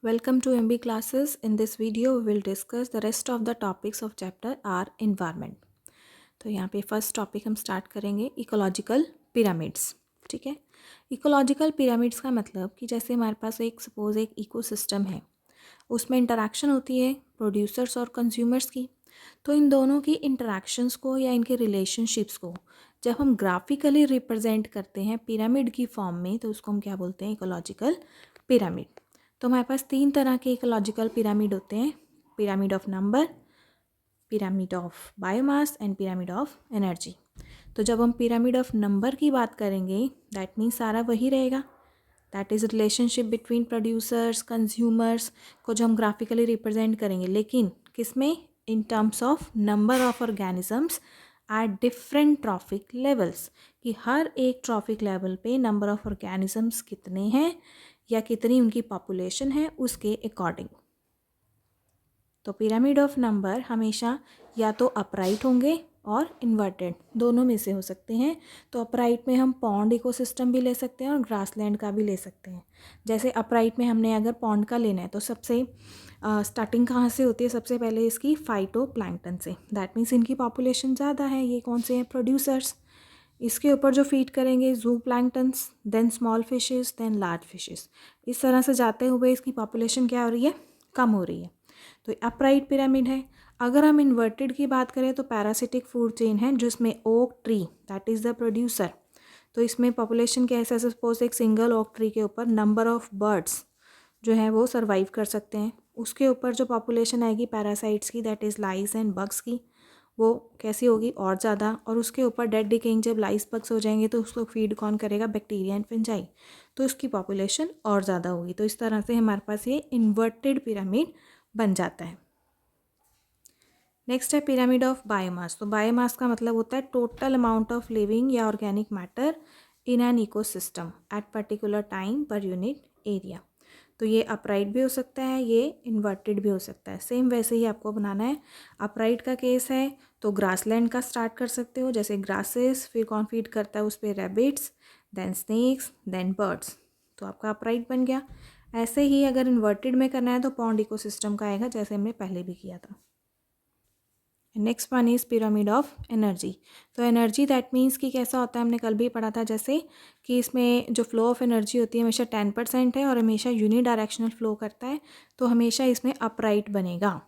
Welcome to MB classes. In this video, we will discuss the rest of the topics of chapter R environment. तो यहाँ पे first topic हम start करेंगे ecological pyramids. ठीक है. Ecological pyramids का मतलब कि जैसे हमारे पास सपोज एक इकोसिस्टम है, उसमें इंटरैक्शन होती है प्रोड्यूसर्स और कंज्यूमर्स की. तो इन दोनों की इंटरैक्शंस को या इनके रिलेशनशिप्स को जब हम ग्राफिकली रिप्रेजेंट करते हैं पिरामिड की फॉर्म में, तो उसको हम क्या बोलते हैं? Ecological pyramid. तो हमारे पास 3 तरह के इकोलॉजिकल पिरामिड होते हैं: pyramid of number, pyramid of biomass and pyramid of energy. तो जब हम पिरामिड ऑफ नंबर की बात करेंगे, दैट मीन्स सारा वही रहेगा. That is relationship between producers consumers को जो हम ग्राफिकली रिप्रेजेंट करेंगे, लेकिन किस में? In terms of number of organisms at different trophic levels, कि हर एक ट्रॉफिक लेवल पे नंबर ऑफ ऑर्गेनिजम्स कितने हैं या कितनी उनकी पॉपुलेशन है उसके अकॉर्डिंग. तो पिरामिड ऑफ नंबर हमेशा या तो अपराइट होंगे और इन्वर्टेड, दोनों में से हो सकते हैं. तो अपराइट में हम पॉन्ड इकोसिस्टम भी ले सकते हैं और ग्रासलैंड का भी ले सकते हैं. जैसे अपराइट में हमने अगर पॉन्ड का लेना है तो सबसे स्टार्टिंग कहाँ से होती है? सबसे पहले इसकी फाइटोप्लैंक्टन से. दैट मीन्स इनकी पॉपुलेशन ज़्यादा है. ये कौन से हैं? प्रोड्यूसर्स. इसके ऊपर जो फीड करेंगे zooplanktons, then small fishes, then large fishes. इस तरह से जाते हुए इसकी पॉपुलेशन क्या हो रही है? कम हो रही है. तो अपराइट पिरामिड है. अगर हम इन्वर्टेड की बात करें तो पैरासिटिक फूड चेन है, जिसमें oak tree that is the producer. तो इसमें पॉपुलेशन क्या है? सपोज एक सिंगल ओक ट्री के ऊपर नंबर ऑफ बर्ड्स जो है वो सर्वाइव कर सकते हैं. उसके ऊपर जो पॉपुलेशन आएगी पैरासाइट्स की, that is lice and bugs की, वो कैसी होगी? और ज़्यादा. और उसके ऊपर डेड डिकेइंग जब लाइस बग्स हो जाएंगे तो उसको फीड कौन करेगा? Bacteria and fungi. तो उसकी पॉपुलेशन और ज़्यादा होगी. तो इस तरह से हमारे पास ये इन्वर्टेड पिरामिड बन जाता है. नेक्स्ट है पिरामिड ऑफ बायोमास. तो बायोमास का मतलब होता है टोटल अमाउंट ऑफ लिविंग या organic matter in an ecosystem at particular time per unit area. तो ये अपराइट भी हो सकता है, ये इन्वर्टेड भी हो सकता है. सेम वैसे ही आपको बनाना है. अपराइट का केस है तो ग्रासलैंड का स्टार्ट कर सकते हो, जैसे ग्रासेस, फिर कौन फीड करता है उस पर? Rabbits, then snakes, then birds. तो आपका अपराइट बन गया. ऐसे ही अगर इन्वर्टेड में करना है तो पॉन्ड इकोसिस्टम का आएगा, जैसे हमने पहले भी किया था. Next one is pyramid of energy. तो एनर्जी दैट मीन्स कि कैसा होता है? हमने कल भी पढ़ा था जैसे कि इसमें जो फ्लो ऑफ एनर्जी होती है हमेशा 10% है और हमेशा यूनी डायरेक्शनल फ्लो करता है. तो हमेशा इसमें अपराइट बनेगा.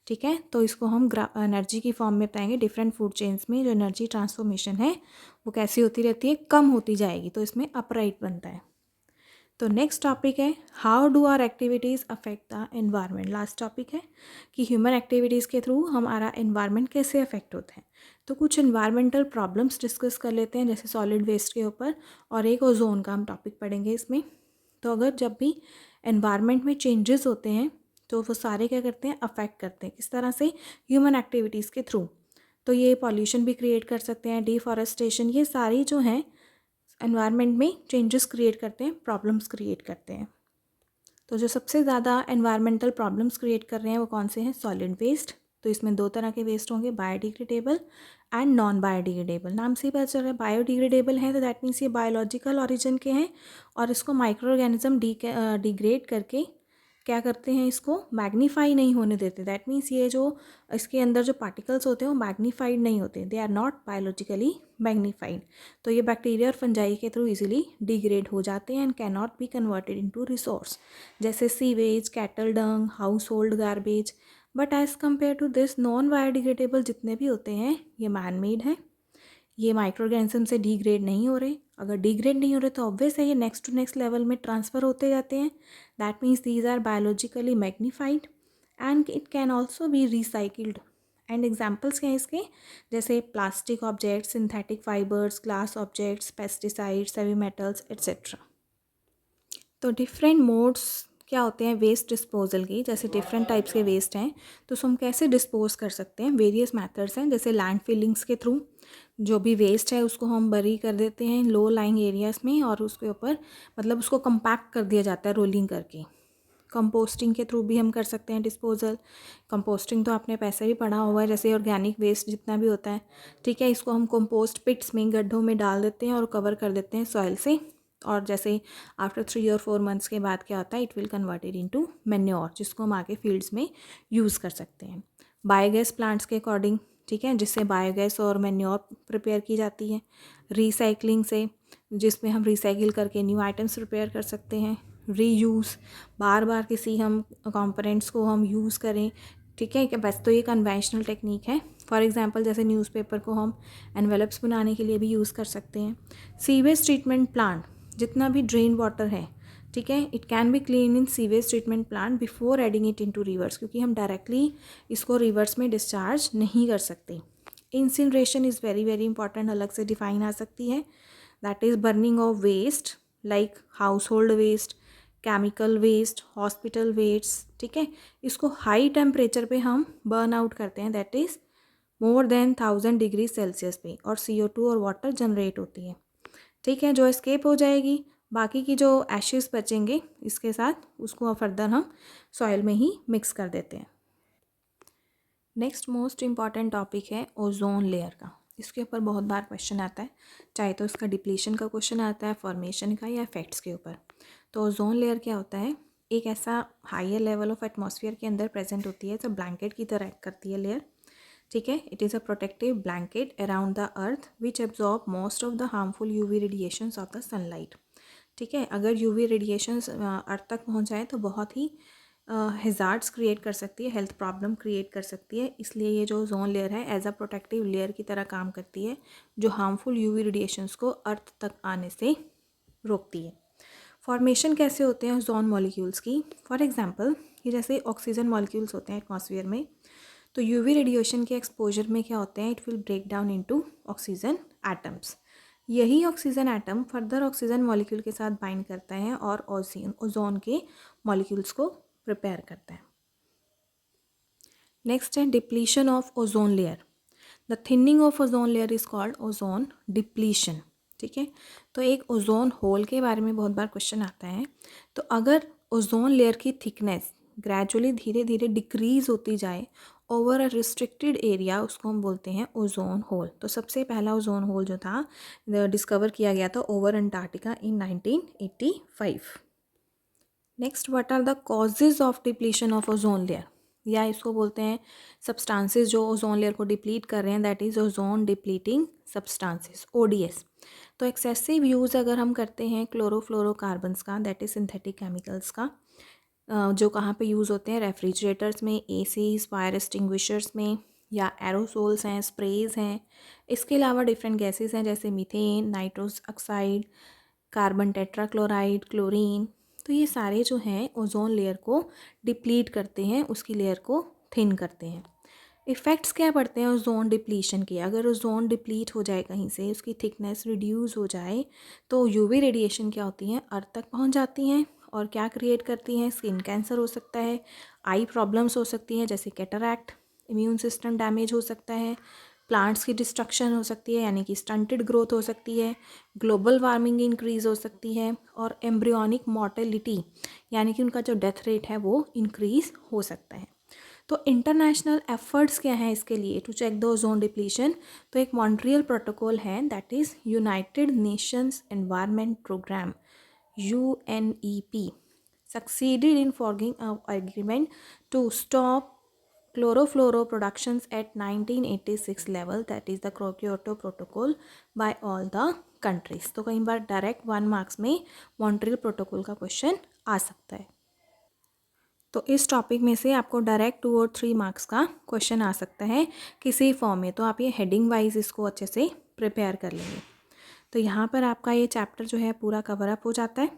ठीक है. तो इसको हम एनर्जी की फॉर्म में बताएंगे. डिफरेंट फूड चेन्स में जो एनर्जी ट्रांसफॉर्मेशन है वो कैसी होती रहती है? कम होती जाएगी. तो इसमें अपराइट बनता है. तो नेक्स्ट टॉपिक है how do our activities affect the environment. Last topic है कि ह्यूमन एक्टिविटीज़ के थ्रू हमारा एनवायरनमेंट कैसे अफेक्ट होता है. तो कुछ एनवायरमेंटल प्रॉब्लम्स डिस्कस कर लेते हैं, जैसे सॉलिड वेस्ट के ऊपर, और एक ओजोन का हम टॉपिक पढ़ेंगे इसमें. तो अगर जब भी एनवायरनमेंट में चेंजेस होते हैं तो वो सारे क्या करते हैं? अफेक्ट करते हैं. किस तरह से? ह्यूमन एक्टिविटीज़ के थ्रू. तो ये पॉल्यूशन भी क्रिएट कर सकते हैं, डिफॉरेस्टेशन, ये सारी जो हैं एनवायरनमेंट में चेंजेस क्रिएट करते हैं, प्रॉब्लम्स क्रिएट करते हैं. तो जो सबसे ज़्यादा एनवायरमेंटल प्रॉब्लम्स क्रिएट कर रहे हैं वो कौन से हैं? Solid waste. तो इसमें 2 तरह के वेस्ट होंगे, बायोडिग्रेडेबल एंड नॉन बायोडिग्रेडेबल. नाम से ही पता चल रहा है बायोडिग्रेडेबल है तो दैट मीन्स ये बायोलॉजिकल ऑरिजिन के हैं और इसको माइक्रो ऑर्गेनिज्म डिग्रेड करके क्या करते हैं? इसको मैग्नीफाई नहीं होने देते. दैट मीन्स ये जो इसके अंदर जो पार्टिकल्स होते हैं वो मैग्नीफाइड नहीं होते, they are not biologically magnified. तो ये बैक्टीरिया और फंजाई के थ्रू इजीली डिग्रेड हो जाते हैं and can not be converted into resource, जैसे sewage, cattle dung, household garbage. But as compare to this non biodegradable जितने भी होते हैं ये मैन मेड हैं. ये माइक्रो ऑर्गेनिज्म से डिग्रेड नहीं हो रहे. अगर डिग्रेड नहीं हो रहे तो ऑब्वियस है ये नेक्स्ट टू नेक्स्ट लेवल में ट्रांसफ़र होते जाते हैं. That means these are biologically magnified and it can also be recycled. And examples क्या हैं इसके? जैसे plastic objects, synthetic fibres, glass objects, pesticides, heavy metals etcetera. तो डिफरेंट मोड्स क्या होते हैं वेस्ट डिस्पोजल की, जैसे डिफरेंट टाइप्स के वेस्ट हैं तो उसको हम कैसे डिस्पोज कर सकते हैं? वेरियस मेथड्स हैं, जैसे लैंड फिलिंग्स के थ्रू जो भी वेस्ट है उसको हम बरी कर देते हैं लो लाइंग एरियाज़ में और उसके ऊपर मतलब उसको कंपैक्ट कर दिया जाता है रोलिंग करके. कंपोस्टिंग के थ्रू भी हम कर सकते हैं डिस्पोजल. कंपोस्टिंग तो आपने पैसे भी पढ़ा हुआ है, जैसे ऑर्गेनिक वेस्ट जितना भी होता है, ठीक है, इसको हम कंपोस्ट पिट्स में, गड्ढों में डाल देते हैं और कवर कर देते हैं सॉइल से और जैसे आफ्टर 3 और 4 मंथ्स के बाद क्या होता है, it will converted into manure, जिसको हम आगे फील्ड्स में यूज़ कर सकते हैं। बायोगैस प्लांट्स के अकॉर्डिंग, ठीक है, जिससे बायोगैस और मैन्योर प्रिपेयर की जाती है। रिसाइकलिंग से, जिसमें हम रिसाइकिल करके न्यू आइटम्स प्रिपेयर कर सकते हैं। रीयूज़, बार बार किसी हम कंपोनेंट्स को हम यूज़ करें, ठीक है, कि बस तो ये कन्वेंशनल टेक्निक है। फॉर एग्जांपल जैसे न्यूज़पेपर को हम एनवेलप्स बनाने के लिए भी यूज़ कर सकते हैं। सीवेज ट्रीटमेंट प्लांट, जितना भी ड्रेन वाटर है, ठीक है, it can be clean in sewage treatment plant before adding it into reverse, क्योंकि हम डायरेक्टली इसको रिवर्स में डिस्चार्ज नहीं कर सकते। Incineration is very very important, अलग से डिफाइन आ सकती है। That is burning of waste like household waste, chemical waste, hospital waste, ठीक है, इसको हाई टेम्परेचर पे हम बर्न आउट करते हैं, that is more than 1000 degree Celsius पे, और CO2 और वाटर जनरेट होती है, ठीक है, जो एस्केप हो जाएगी। बाकी की जो एशेस बचेंगे इसके साथ, उसको फर्दर हम सॉइल में ही मिक्स कर देते हैं। नेक्स्ट मोस्ट इम्पॉर्टेंट टॉपिक है ओजोन लेयर का। इसके ऊपर बहुत बार क्वेश्चन आता है, चाहे तो इसका डिप्लीशन का क्वेश्चन आता है, फॉर्मेशन का, या इफेक्ट्स के ऊपर। तो ओजोन लेयर क्या होता है, एक ऐसा हायर लेवल ऑफ एटमॉस्फेयर के अंदर प्रेजेंट होती है, तो ब्लैंकेट की तरह एक्ट करती है लेयर, ठीक है। It is a protective blanket around the earth which absorb most of the harmful UV radiations of the sunlight, ठीक है। अगर UV रेडिएशंस अर्थ तक पहुंच जाए तो बहुत ही हेजार्ड्स क्रिएट कर सकती है, हेल्थ प्रॉब्लम क्रिएट कर सकती है। इसलिए ये जो ओजोन लेयर है एज अ प्रोटेक्टिव लेयर की तरह काम करती है, जो हार्मफुल UV रेडिएशंस को अर्थ तक आने से रोकती है। फॉर्मेशन कैसे होते हैं ओजोन मॉलिक्यूल्स की, फॉर एग्जांपल ये जैसे ऑक्सीजन मॉलिक्यूल्स होते हैं एटमॉस्फेयर में, तो UV रेडिएशन के एक्सपोजर में क्या होते हैं, it will break down into oxygen atoms. यही oxygen atom further oxygen molecule के साथ बाइंड करता है और ओजोन के मॉलिक्यूल्स को प्रिपेयर करता है। नेक्स्ट है depletion of ozone layer. The thinning of ozone layer is called ozone depletion, ठीक है। तो एक ओजोन होल के बारे में बहुत बार क्वेश्चन आता है। तो अगर ओजोन लेयर की थिकनेस ग्रेजुअली धीरे धीरे डिक्रीज होती जाए ओवर अ रिस्ट्रिक्टेड एरिया, उसको हम बोलते हैं ओजोन होल। तो सबसे पहला ओजोन होल जो था डिस्कवर किया गया था over Antarctica in 1985। Next, what are the causes of depletion of ozone layer, या इसको बोलते हैं सब्सटेंसेस जो ओजोन लेयर को डिप्लीट कर रहे हैं, that is ozone depleting substances, ODS। तो एक्सेसिव यूज़ अगर हम करते हैं क्लोरोफ्लोरोकार्बन्स का, दैट इज़ सिंथेटिक केमिकल्स का, जो कहाँ पे यूज़ होते हैं, रेफ्रिजरेटर्स में, ACs, फायर एक्सटिंग्विशर्स में, या एरोसोल्स हैं, स्प्रेज हैं। इसके अलावा डिफरेंट गैसेस हैं जैसे methane, nitrous oxide, carbon tetrachloride, chlorine. तो ये सारे जो हैं ओजोन लेयर को डिप्लीट करते हैं, उसकी लेयर को थिन करते हैं। इफ़ेक्ट्स क्या पड़ते हैं ओजोन डिप्लीशन के, अगर ओजोन डिप्लीट हो जाए कहीं से, उसकी थिकनेस रिड्यूस हो जाए, तो UV रेडिएशन क्या होती हैं, अर्थ तक पहुंच जाती हैं और क्या क्रिएट करती हैं, स्किन कैंसर हो सकता है, आई प्रॉब्लम्स हो सकती हैं जैसे कैटरैक्ट, इम्यून सिस्टम डैमेज हो सकता है, प्लांट्स की डिस्ट्रक्शन हो सकती है यानी कि स्टंटेड ग्रोथ हो सकती है, ग्लोबल वार्मिंग इंक्रीज़ हो सकती है, और एम्ब्रियोनिक मॉर्टेलिटी यानी कि उनका जो डेथ रेट है वो इंक्रीज़ हो सकता है। तो इंटरनेशनल एफर्ट्स क्या हैं इसके लिए to check the ozone depletion, तो एक मॉन्ट्रियल प्रोटोकॉल है, that is United Nations Environment Programme UNEP succeeded in forging an agreement to stop chlorofluoro productions at 1986 level, that is the Kyoto Protocol, by all the countries। तो कई बार direct 1 marks में Montreal protocol का question आ सकता है। तो इस topic में से आपको डायरेक्ट 2 और 3 मार्क्स का क्वेश्चन आ सकता है किसी फॉर्म में, तो आप ये हेडिंग वाइज इसको अच्छे से प्रिपेयर कर लेंगे। तो यहाँ पर आपका ये चैप्टर जो है पूरा कवर अप हो जाता है।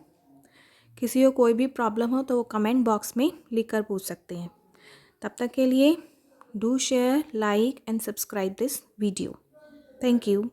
किसी को कोई भी प्रॉब्लम हो तो वो कमेंट बॉक्स में लिख कर पूछ सकते हैं। तब तक के लिए do share, like and subscribe this video. Thank you.